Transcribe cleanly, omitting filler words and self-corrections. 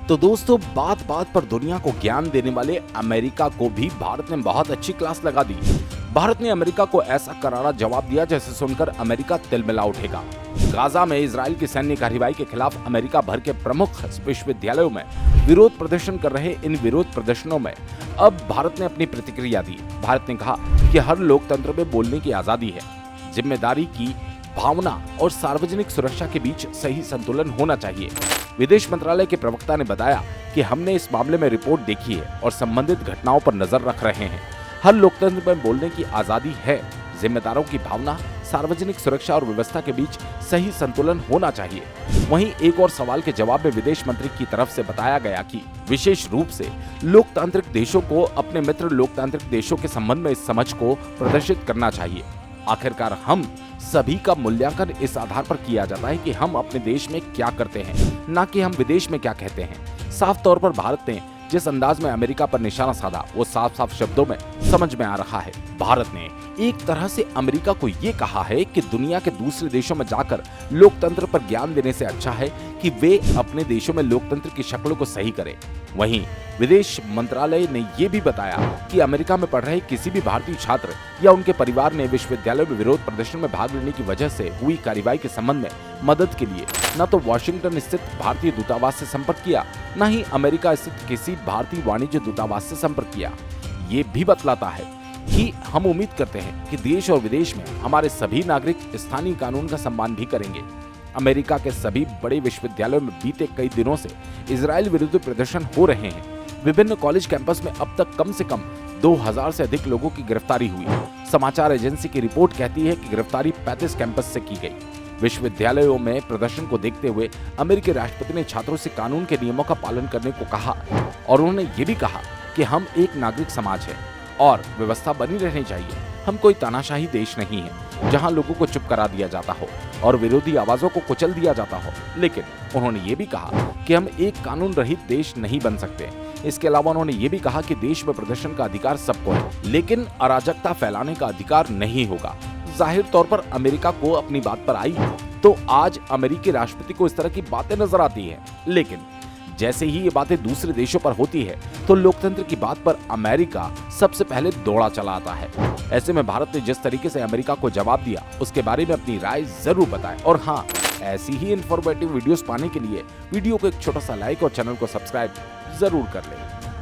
तो दोस्तों, बात बात पर दुनिया को ज्ञान देने वाले अमेरिका को भी भारत ने बहुत अच्छी क्लास लगा दी। भारत ने अमेरिका को ऐसा करारा जवाब दिया जैसे सुनकर अमेरिका तिलमिला उठेगा। गाजा में इजराइल की सैन्य कार्रवाई के खिलाफ अमेरिका भर के प्रमुख विश्वविद्यालयों में विरोध प्रदर्शन कर रहे इन विरोध प्रदर्शनों में अब भारत ने अपनी प्रतिक्रिया दी। भारत ने कहा कि हर लोकतंत्र में बोलने की आजादी है, जिम्मेदारी की भावना और सार्वजनिक सुरक्षा के बीच सही संतुलन होना चाहिए। विदेश मंत्रालय के प्रवक्ता ने बताया कि हमने इस मामले में रिपोर्ट देखी है और संबंधित घटनाओं पर नजर रख रहे हैं। हर लोकतंत्र में बोलने की आजादी है, जिम्मेदारों की भावना, सार्वजनिक सुरक्षा और व्यवस्था के बीच सही संतुलन होना चाहिए। वहीं एक और सवाल के जवाब में विदेश मंत्री की तरफ से बताया गया कि विशेष रूप से लोकतांत्रिक देशों को अपने मित्र लोकतांत्रिक देशों के संबंध में इस समझ को प्रदर्शित करना चाहिए। आखिरकार हम सभी का मूल्यांकन इस आधार पर किया जाता है कि हम अपने देश में क्या करते हैं, न कि हम विदेश में क्या कहते हैं। साफ तौर पर भारत ने जिस अंदाज में अमेरिका पर निशाना साधा वो साफ साफ शब्दों में समझ में आ रहा है। भारत ने एक तरह से अमेरिका को ये कहा है कि दुनिया के दूसरे देशों में जाकर लोकतंत्र पर ज्ञान देने से अच्छा है कि वे अपने देशों में लोकतंत्र की शक्लों को सही करें। वहीं विदेश मंत्रालय ने ये भी बताया कि अमेरिका में पढ़ रहे किसी भी भारतीय छात्र या उनके परिवार ने विश्वविद्यालय में विरोध प्रदर्शन में भाग लेने की वजह से हुई कार्रवाई के संबंध में मदद के लिए न तो वॉशिंगटन स्थित भारतीय दूतावास से संपर्क किया, न ही अमेरिका स्थित किसी भारतीय वाणिज्य दूतावास से संपर्क किया। ये भी बतलाता है कि हम उम्मीद करते हैं कि देश और विदेश में हमारे सभी नागरिक स्थानीय कानून का सम्मान भी करेंगे। अमेरिका के सभी बड़े विश्वविद्यालयों में बीते कई दिनों से इजराइल विरुद्ध प्रदर्शन हो रहे हैं। विभिन्न कॉलेज कैंपस में अब तक कम से कम 2000 से अधिक लोगों की गिरफ्तारी हुई। समाचार एजेंसी की रिपोर्ट कहती है कि गिरफ्तारी 35 कैंपस से की गई। विश्वविद्यालयों में प्रदर्शन को देखते हुए अमेरिकी राष्ट्रपति ने छात्रों से कानून के नियमों का पालन करने को कहा और उन्होंने ये भी कहा कि हम एक नागरिक समाज है और व्यवस्था बनी रहनी चाहिए। हम कोई तानाशाही देश नहीं है जहां लोगों को चुप करा दिया जाता हो और विरोधी आवाजों को कुचल दिया जाता हो। लेकिन उन्होंने ये भी कहा कि हम एक कानून रहित देश नहीं बन सकते। इसके अलावा उन्होंने ये भी कहा कि देश में प्रदर्शन का अधिकार सबको है, लेकिन अराजकता फैलाने का अधिकार नहीं होगा। जाहिर तौर पर अमेरिका को अपनी बात पर आई तो आज अमेरिकी राष्ट्रपति को इस तरह की बातें नजर आती हैं, लेकिन जैसे ही ये बातें दूसरे देशों पर होती है तो लोकतंत्र की बात पर अमेरिका सबसे पहले दौड़ा चला आता है। ऐसे में भारत ने जिस तरीके से अमेरिका को जवाब दिया उसके बारे में अपनी राय जरूर बताएं और हाँ, ऐसी ही इंफॉर्मेटिव वीडियोस पाने के लिए वीडियो को एक छोटा सा लाइक और चैनल को सब्सक्राइब जरूर कर लें।